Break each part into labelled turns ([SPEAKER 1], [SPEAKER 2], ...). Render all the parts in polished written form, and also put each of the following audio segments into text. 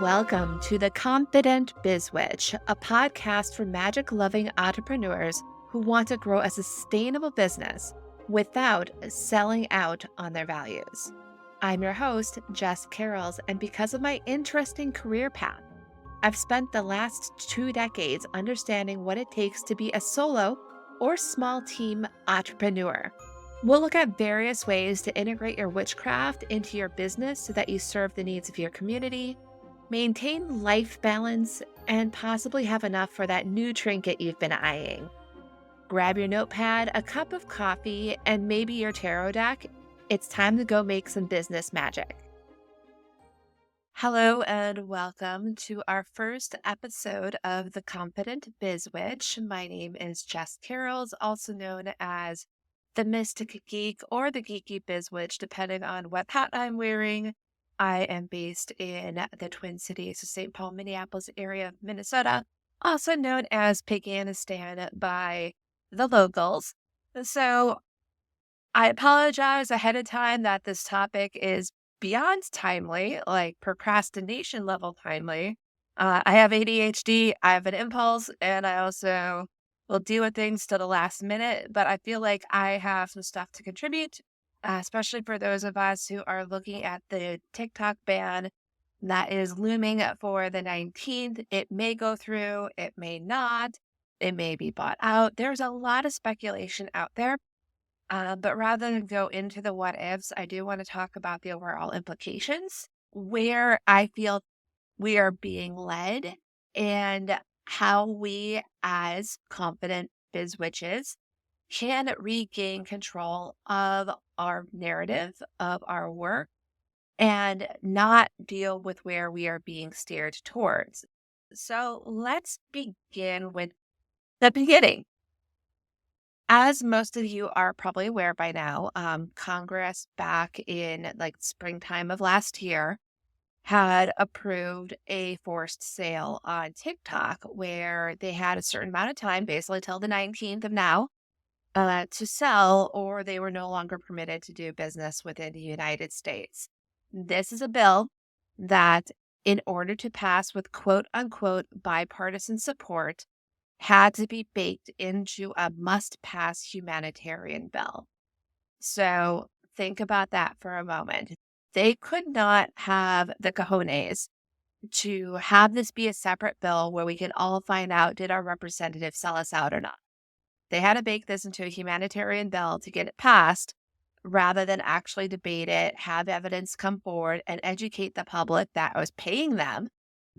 [SPEAKER 1] Welcome to The Confident Biz Witch, a podcast for magic-loving entrepreneurs who want to grow a sustainable business without selling out on their values. I'm your host, Jess Carrolls, and because of my interesting career path, I've spent the last 2 decades understanding what it takes to be a solo or small team entrepreneur. We'll look at various ways to integrate your witchcraft into your business so that you serve the needs of your community, maintain life balance, and possibly have enough for that new trinket you've been eyeing. Grab your notepad, a cup of coffee, and maybe your tarot deck. It's time to go make some business magic. Hello and welcome to our first episode of The Confident Biz Witch. My name is Jess Carrolls, also known as the Mystic Geek or the Geeky Biz Witch, depending on what hat I'm wearing. I am based in the Twin Cities, St. Paul, Minneapolis area of Minnesota, also known as Piganistan by the locals. So I apologize ahead of time that this topic is beyond timely, like procrastination level timely. I have ADHD, I have an impulse, and I also will deal with things to the last minute, but I feel like I have some stuff to contribute, especially for those of us who are looking at the TikTok ban that is looming for the 19th. It may go through, it may not, it may be bought out. There's a lot of speculation out there. But rather than go into the what ifs, I do want to talk about the overall implications, where I feel we are being led and how we as confident biz witches can regain control of our narrative, of our work, and not deal with where we are being steered towards. So let's begin with the beginning. As most of you are probably aware by now, Congress back in like springtime of last year had approved a forced sale on TikTok where they had a certain amount of time, basically till the 19th of now, to sell, or they were no longer permitted to do business within the United States. This is a bill that, in order to pass with quote unquote bipartisan support, had to be baked into a must-pass humanitarian bill. So think about that for a moment. They could not have the cojones to have this be a separate bill where we can all find out, did our representative sell us out or not? They had to bake this into a humanitarian bill to get it passed rather than actually debate it, have evidence come forward, and educate the public that was paying them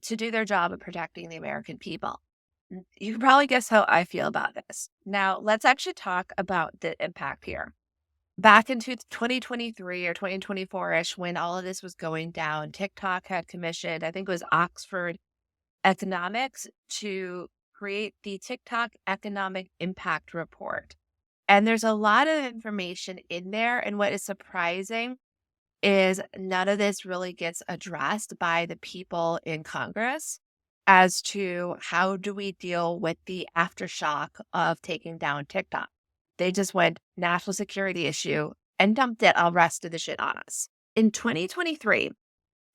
[SPEAKER 1] to do their job of protecting the American people. You can probably guess how I feel about this. Now, let's actually talk about the impact here. Back in 2023 or 2024-ish, when all of this was going down, TikTok had commissioned, I think it was Oxford Economics, to create the TikTok Economic Impact Report. And there's a lot of information in there. And what is surprising is none of this really gets addressed by the people in Congress as to how do we deal with the aftershock of taking down TikTok. They just went national security issue and dumped it all rest of the shit on us. In 2023,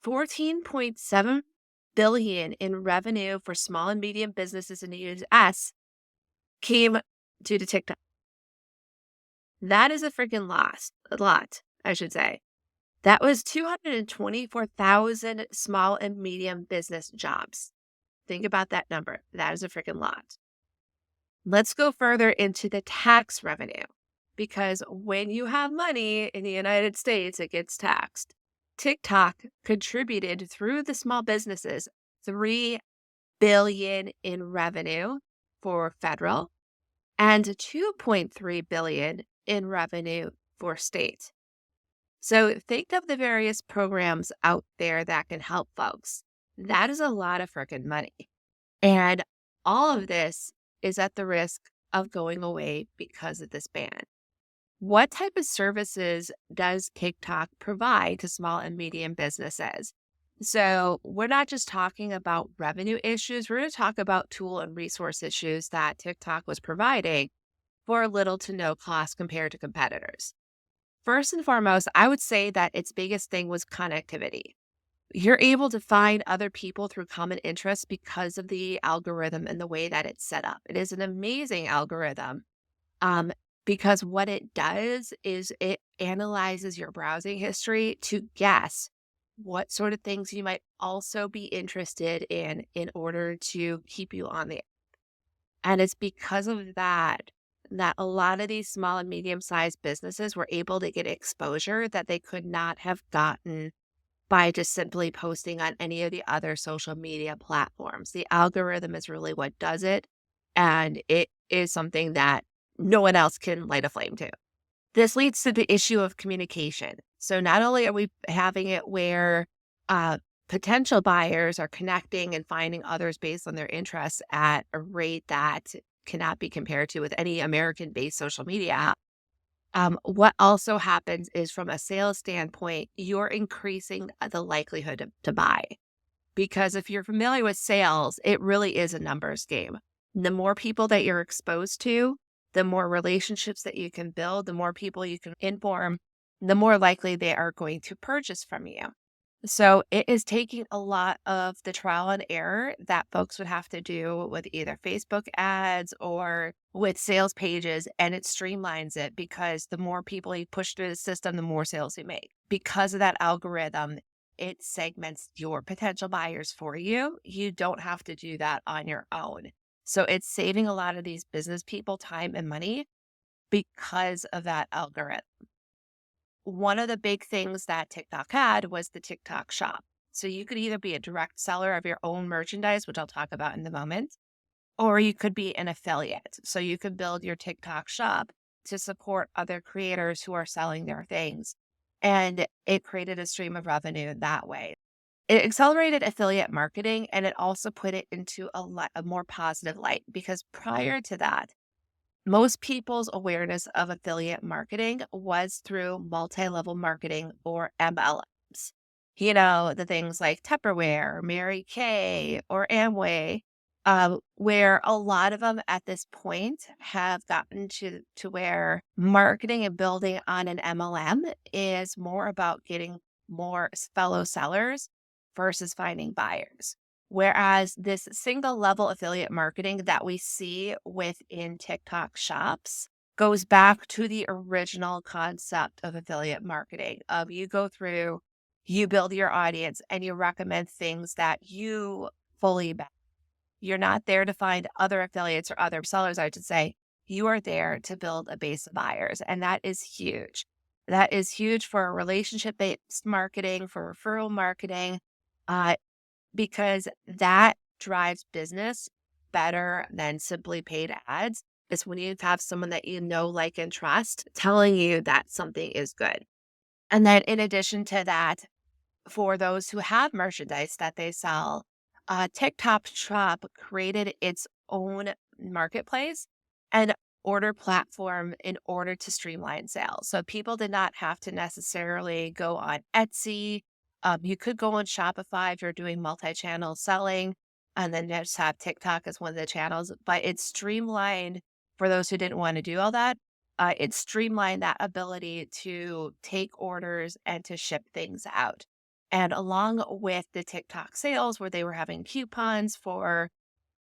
[SPEAKER 1] $14.7 billion in revenue for small and medium businesses in the U.S. came due to TikTok. That is a freaking lot, I should say. That was 224,000 small and medium business jobs. Think about that number. That is a freaking lot. Let's go further into the tax revenue, because when you have money in the United States, it gets taxed. TikTok contributed through the small businesses $3 billion in revenue for federal and $2.3 billion in revenue for state. So think of the various programs out there that can help folks. That is a lot of freaking money. And all of this is at the risk of going away because of this ban. What type of services does TikTok provide to small and medium businesses? So we're not just talking about revenue issues. We're going to talk about tool and resource issues that TikTok was providing for little to no cost compared to competitors. First and foremost, I would say that its biggest thing was connectivity. You're able to find other people through common interests because of the algorithm and the way that it's set up. It is an amazing algorithm. Um, because what it does is it analyzes your browsing history to guess what sort of things you might also be interested in order to keep you on the. And it's because of that that a lot of these small and medium-sized businesses were able to get exposure that they could not have gotten by just simply posting on any of the other social media platforms. The algorithm is really what does it, and it is something that no one else can light a flame to. This leads to the issue of communication. So not only are we having it where uh, potential buyers are connecting and finding others based on their interests at a rate that cannot be compared to with any American-based social media app. What also happens is from a sales standpoint, you're increasing the likelihood to buy. Because if you're familiar with sales, it really is a numbers game. The more people that you're exposed to, the more relationships that you can build, the more people you can inform, the more likely they are going to purchase from you. So it is taking a lot of the trial and error that folks would have to do with either Facebook ads or with sales pages, and it streamlines it because the more people you push through the system, the more sales you make. Because of that algorithm, it segments your potential buyers for you. You don't have to do that on your own. So it's saving a lot of these business people time and money because of that algorithm. One of the big things that TikTok had was the TikTok shop. So you could either be a direct seller of your own merchandise, which I'll talk about in a moment, or you could be an affiliate. So you could build your TikTok shop to support other creators who are selling their things. And it created a stream of revenue that way. It accelerated affiliate marketing and it also put it into a more positive light because prior to that, most people's awareness of affiliate marketing was through multi-level marketing or MLMs. You know, the things like Tupperware, Mary Kay, or Amway, where a lot of them at this point have gotten to where marketing and building on an MLM is more about getting more fellow sellers versus finding buyers. Whereas this single level affiliate marketing that we see within TikTok shops goes back to the original concept of affiliate marketing of you go through, you build your audience and you recommend things that you fully back. You're not there to find other affiliates or other sellers, I should say. You are there to build a base of buyers. And that is huge. That is huge for relationship based marketing, for referral marketing. Uh, because that drives business better than simply paid ads. Is when you have someone that you know, like, and trust telling you that something is good. And then, in addition to that, for those who have merchandise that they sell, TikTok Shop created its own marketplace and order platform in order to streamline sales. So people did not have to necessarily go on Etsy. You could go on Shopify if you're doing multi-channel selling, and then just have TikTok as one of the channels. But it's streamlined for those who didn't want to do all that. It streamlined that ability to take orders and to ship things out. And along with the TikTok sales, where they were having coupons for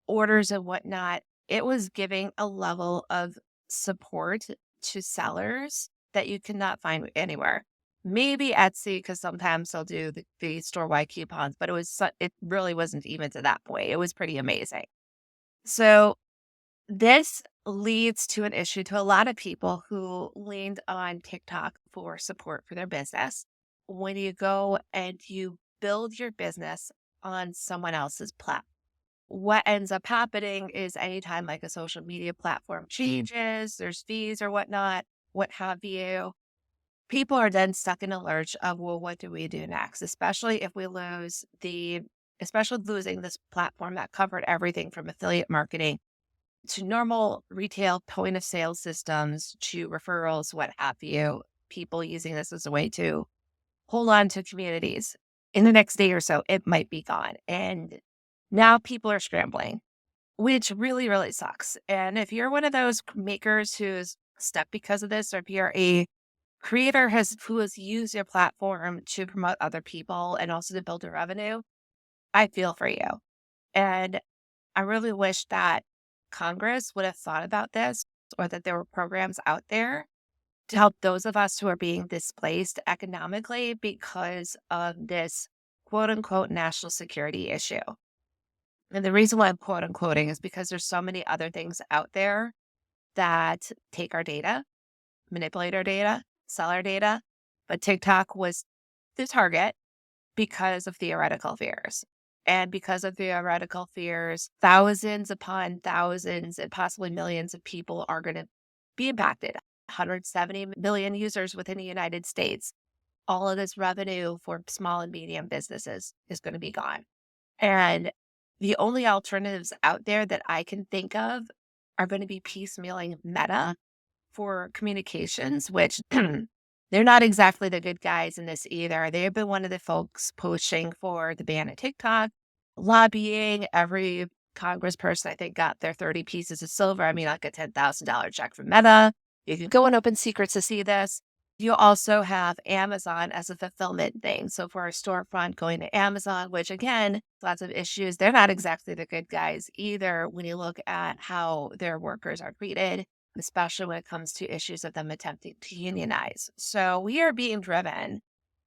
[SPEAKER 1] orders and whatnot, it was giving a level of support to sellers that you cannot find anywhere. Maybe Etsy, because sometimes they'll do the store-wide coupons, but it really wasn't even to that point. It was pretty amazing. So this leads to an issue to a lot of people who leaned on TikTok for support for their business. When you go and you build your business on someone else's platform, what ends up happening is anytime like a social media platform changes, there's fees or whatnot, what have you, people are then stuck in a lurch of, well, what do we do next? Especially losing this platform that covered everything from affiliate marketing to normal retail point of sale systems to referrals, what have you, people using this as a way to hold on to communities. In the next day or so, it might be gone. And now people are scrambling, which really, really sucks. And if you're one of those makers who's stuck because of this, or if you're a creator who has used your platform to promote other people and also to build a revenue, I feel for you. And I really wish that Congress would have thought about this, or that there were programs out there to help those of us who are being displaced economically because of this quote unquote national security issue. And the reason why I'm quote unquoting is because there's so many other things out there that take our data, manipulate our data, sell our data. But TikTok was the target because of theoretical fears. And because of theoretical fears, thousands upon thousands and possibly millions of people are going to be impacted. 170 million users within the United States. All of this revenue for small and medium businesses is going to be gone. And the only alternatives out there that I can think of are going to be piecemealing Meta for communications, which they're not exactly the good guys in this either. They have been one of the folks pushing for the ban of TikTok, lobbying. Every congressperson, I think, got their 30 pieces of silver. I mean, like a $10,000 check from Meta. You can go in Open Secrets to see this. You also have Amazon as a fulfillment thing. So for a storefront going to Amazon, which again, lots of issues, they're not exactly the good guys either when you look at how their workers are treated, especially when it comes to issues of them attempting to unionize. So we are being driven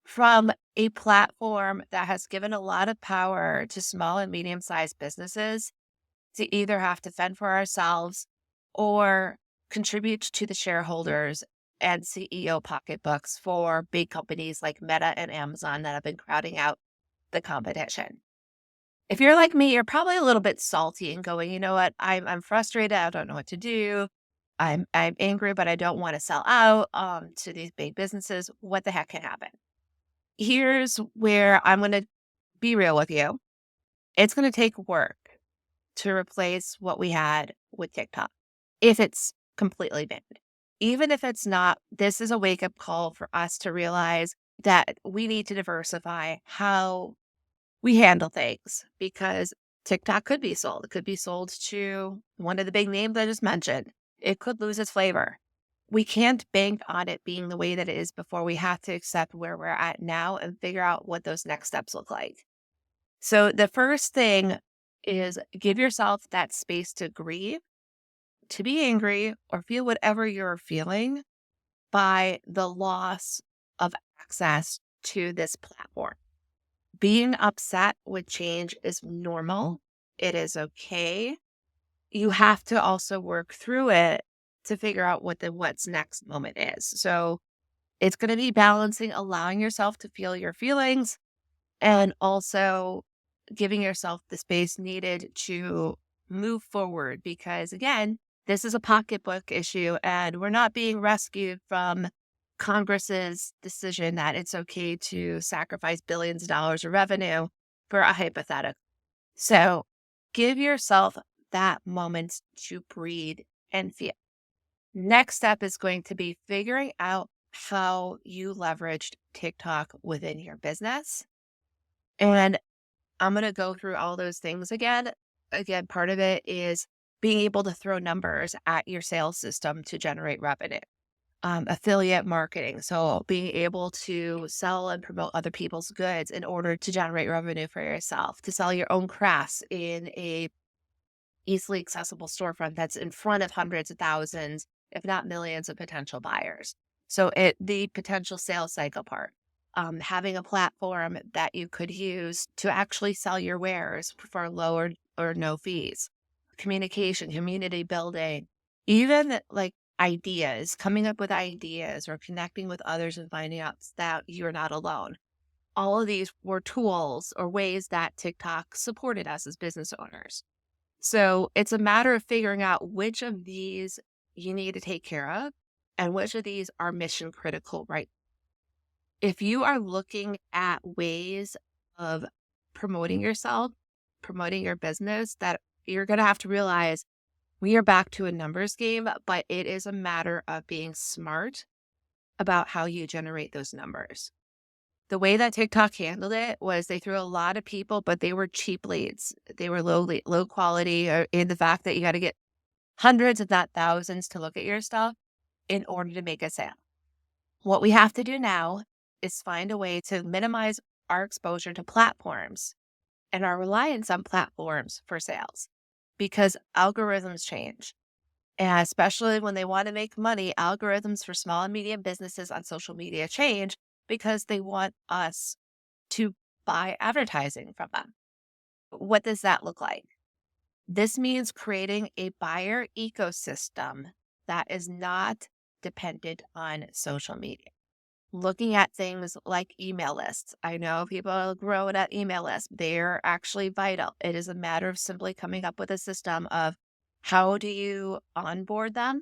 [SPEAKER 1] from a platform that has given a lot of power to small and medium sized businesses to either have to fend for ourselves or contribute to the shareholders and CEO pocketbooks for big companies like Meta and Amazon that have been crowding out the competition. If you're like me, you're probably a little bit salty and going, you know what, I'm frustrated. I don't know what to do. I'm angry, but I don't want to sell out to these big businesses. What the heck can happen? Here's where I'm going to be real with you. It's going to take work to replace what we had with TikTok if it's completely banned. Even if it's not, this is a wake up call for us to realize that we need to diversify how we handle things because TikTok could be sold. It could be sold to one of the big names I just mentioned. It could lose its flavor. We can't bank on it being the way that it is before. We have to accept where we're at now and figure out what those next steps look like. So the first thing is give yourself that space to grieve, to be angry, or feel whatever you're feeling by the loss of access to this platform. Being upset with change is normal. It is okay. You have to also work through it to figure out what the what's next moment is. So it's going to be balancing, allowing yourself to feel your feelings and also giving yourself the space needed to move forward. Because again, this is a pocketbook issue and we're not being rescued from Congress's decision that it's okay to sacrifice billions of dollars of revenue for a hypothetical. So give yourself that moment to breathe and feel. Next step is going to be figuring out how you leveraged TikTok within your business. And I'm going to go through all those things again. Again, part of it is being able to throw numbers at your sales system to generate revenue. Affiliate marketing. So being able to sell and promote other people's goods in order to generate revenue for yourself, to sell your own crafts in a easily accessible storefront that's in front of hundreds of thousands, if not millions of potential buyers. So the potential sales cycle part, having a platform that you could use to actually sell your wares for low or no fees, communication, community building, even like ideas, coming up with ideas or connecting with others and finding out that you're not alone. All of these were tools or ways that TikTok supported us as business owners. So it's a matter of figuring out which of these you need to take care of and which of these are mission critical, right? If you are looking at ways of promoting yourself, promoting your business, that you're going to have to realize we are back to a numbers game, but it is a matter of being smart about how you generate those numbers. The way that TikTok handled it was they threw a lot of people, but they were cheap leads. They were low quality in the fact that you got to get hundreds, if not thousands, to look at your stuff in order to make a sale. What we have to do now is find a way to minimize our exposure to platforms and our reliance on platforms for sales because algorithms change. And especially when they want to make money, algorithms for small and medium businesses on social media change because they want us to buy advertising from them. What does that look like? This means creating a buyer ecosystem that is not dependent on social media. Looking at things like email lists. I know people grow at email lists. They're actually vital. It is a matter of simply coming up with a system of how do you onboard them,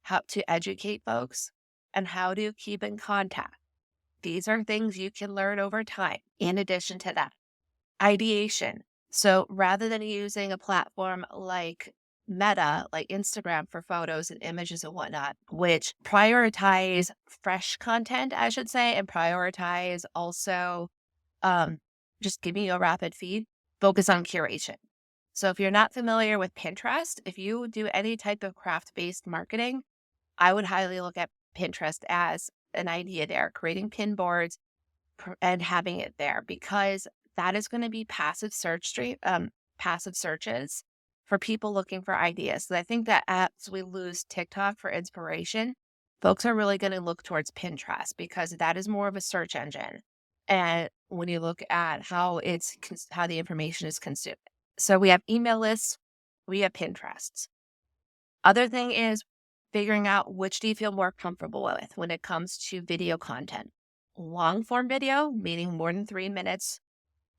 [SPEAKER 1] how to educate folks, and how to keep in contact. These are things you can learn over time. In addition to that, ideation. So rather than using a platform like Meta, like Instagram for photos and images and whatnot, which prioritize fresh content, I should say, and prioritize also um, just giving you a rapid feed, focus on curation. So if you're not familiar with Pinterest, if you do any type of craft-based marketing, I would highly look at Pinterest as an idea there, creating pin boards and having it there because that is going to be passive searches for people looking for ideas. So I think that as we lose TikTok for inspiration, folks are really going to look towards Pinterest because that is more of a search engine. And when you look at how the information is consumed, so we have email lists, we have Pinterest. Other thing is figuring out which do you feel more comfortable with when it comes to video content. Long form video, meaning more than 3 minutes,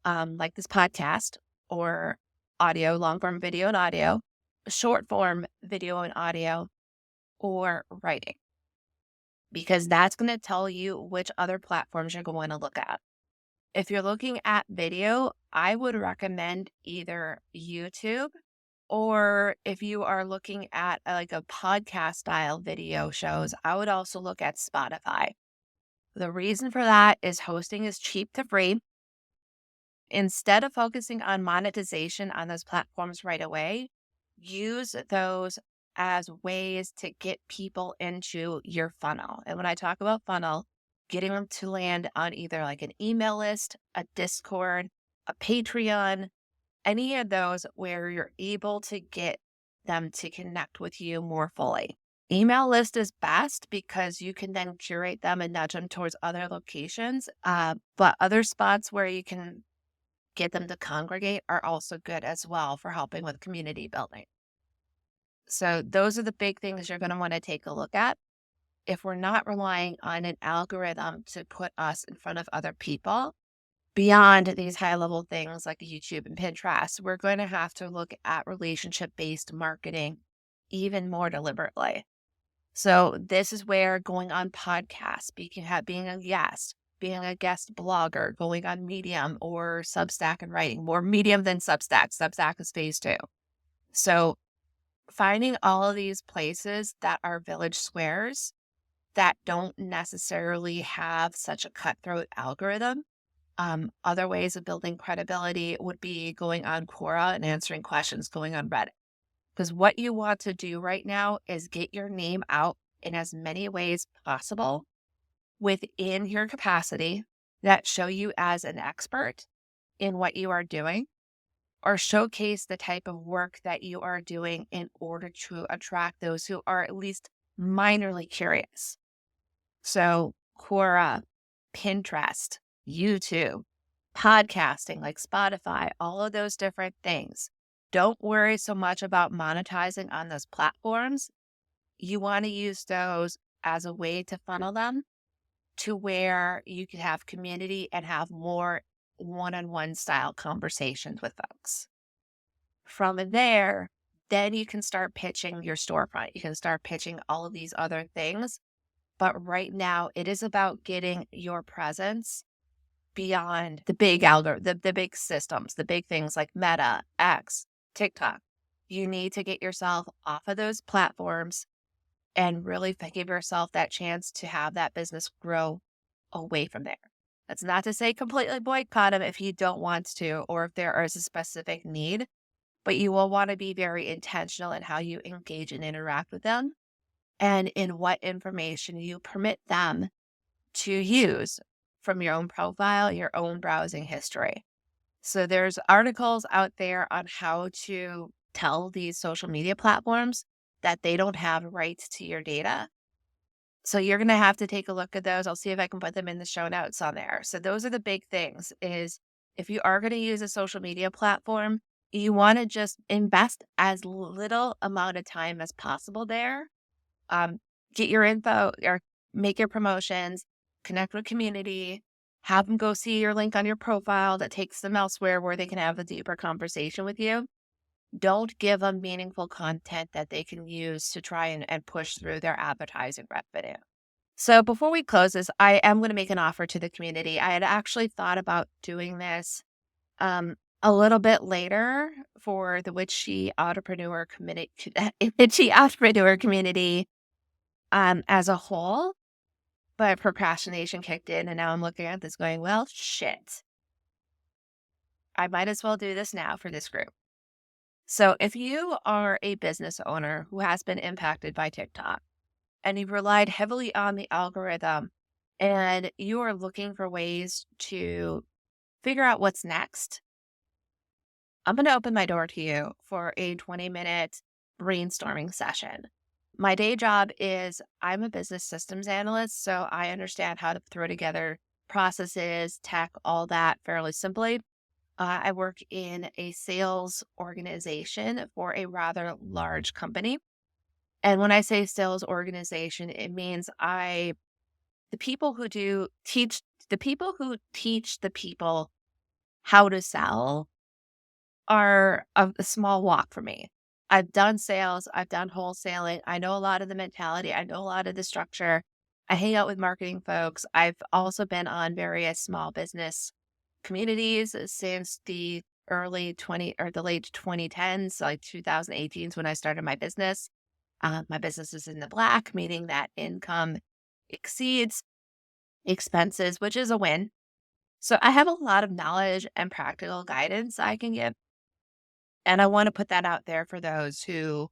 [SPEAKER 1] like this podcast, or audio, long form video and audio, short form video and audio, or writing, because that's going to tell you which other platforms you're going to look at. If you're looking at video, I would recommend either YouTube, or if you are looking at like a podcast style video shows, I would also look at Spotify. The reason for that is hosting is cheap to free. Instead of focusing on monetization on those platforms right away, use those as ways to get people into your funnel. And when I talk about funnel, getting them to land on either like an email list, a Discord, a Patreon, any of those where you're able to get them to connect with you more fully. Email list is best because you can then curate them and nudge them towards other locations. But other spots where you can get them to congregate are also good as well for helping with community building. So those are the big things you're going to want to take a look at. If we're not relying on an algorithm to put us in front of other people, beyond these high level things like YouTube and Pinterest, we're going to have to look at relationship based marketing even more deliberately. So this is where going on podcasts, being a guest, being a guest blogger, going on Medium or Substack and writing, more Medium than Substack. Substack is phase 2. So finding all of these places that are village squares that don't necessarily have such a cutthroat algorithm. Other ways of building credibility would be going on Quora and answering questions, going on Reddit. Because what you want to do right now is get your name out in as many ways possible within your capacity that show you as an expert in what you are doing, or showcase the type of work that you are doing in order to attract those who are at least minorly curious. So Quora, Pinterest, YouTube, podcasting like Spotify, all of those different things. Don't worry so much about monetizing on those platforms. You want to use those as a way to funnel them to where you can have community and have more one-on-one style conversations with folks. From there, then you can start pitching your storefront. You can start pitching all of these other things. But right now, it is about getting your presence beyond the big the big systems, the big things like Meta, X, TikTok. You need to get yourself off of those platforms and really give yourself that chance to have that business grow away from there. That's not to say completely boycott them if you don't want to, or if there is a specific need, but you will want to be very intentional in how you engage and interact with them and in what information you permit them to use from your own profile, your own browsing history. So there's articles out there on how to tell these social media platforms that they don't have rights to your data. So you're going to have to take a look at those. I'll see if I can put them in the show notes on there. So those are the big things is if you are going to use a social media platform, you want to just invest as little amount of time as possible there. Get your info or make your promotions, connect with community, have them go see your link on your profile that takes them elsewhere where they can have a deeper conversation with you. Don't give them meaningful content that they can use to try and push through their advertising revenue. So before we close this, I am going to make an offer to the community. I had actually thought about doing this a little bit later for the Witchy Entrepreneur Community, Witchy Entrepreneur Community as a whole, but procrastination kicked in, and now I'm looking at this going, well, shit. I might as well do this now for this group. So if you are a business owner who has been impacted by TikTok and you've relied heavily on the algorithm and you are looking for ways to figure out what's next, I'm going to open my door to you for a 20-minute brainstorming session. My day job is I'm a business systems analyst, so I understand how to throw together processes, tech, all that fairly simply. I work in a sales organization for a rather large company. And when I say sales organization, it means the people who teach the people how to sell are a small walk for me. I've done sales, I've done wholesaling. I know a lot of the mentality, I know a lot of the structure. I hang out with marketing folks. I've also been on various small business communities since the late 2010s, like 2018 is when I started my business. My business is in the black, meaning that income exceeds expenses, which is a win. So I have a lot of knowledge and practical guidance I can give. And I want to put that out there for those who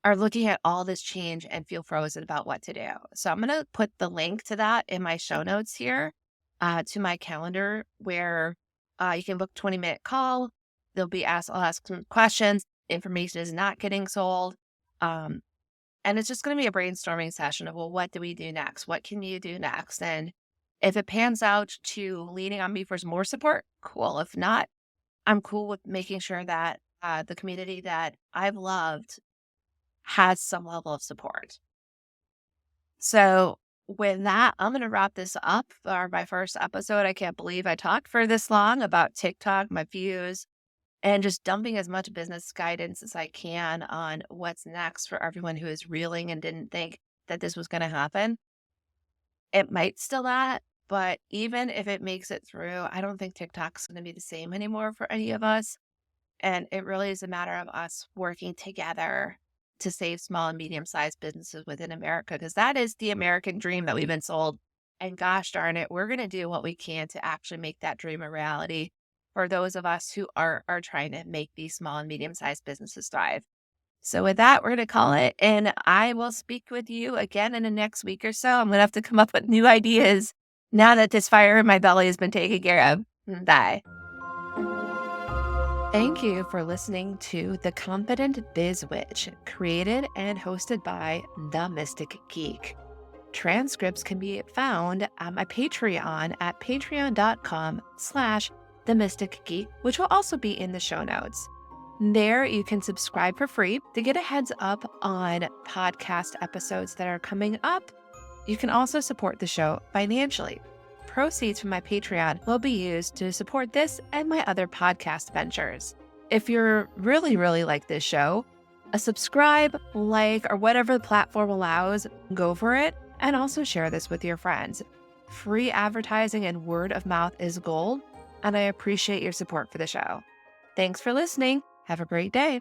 [SPEAKER 1] are looking at all this change and feel frozen about what to do. So I'm going to put the link to that in my show notes here to my calendar where you can book a 20-minute call. I'll ask some questions. Information is not getting sold. And it's just going to be a brainstorming session of, well, what do we do next? What can you do next? And if it pans out to leaning on me for more support, cool. If not, I'm cool with making sure that the community that I've loved has some level of support. So with that, I'm going to wrap this up for my first episode. I can't believe I talked for this long about TikTok, my views, and just dumping as much business guidance as I can on what's next for everyone who is reeling and didn't think that this was going to happen. It might still not, but even if it makes it through, I don't think TikTok's going to be the same anymore for any of us. And it really is a matter of us working together to save small and medium-sized businesses within America, because that is the American dream that we've been sold. And gosh darn it, we're going to do what we can to actually make that dream a reality for those of us who are trying to make these small and medium-sized businesses thrive. So with that, we're going to call it, and I will speak with you again in the next week or so. I'm going to have to come up with new ideas now that this fire in my belly has been taken care of. Bye. Thank you for listening to The Confident Biz Witch, created and hosted by The Mystic Geek. Transcripts can be found on my Patreon at patreon.com/themysticgeek, which will also be in the show notes. There, you can subscribe for free to get a heads up on podcast episodes that are coming up. You can also support the show financially. Proceeds from my Patreon will be used to support this and my other podcast ventures. If you're really, really like this show, a subscribe, like, or whatever the platform allows, go for it, and also share this with your friends. Free advertising and word of mouth is gold, and I appreciate your support for the show. Thanks for listening. Have a great day.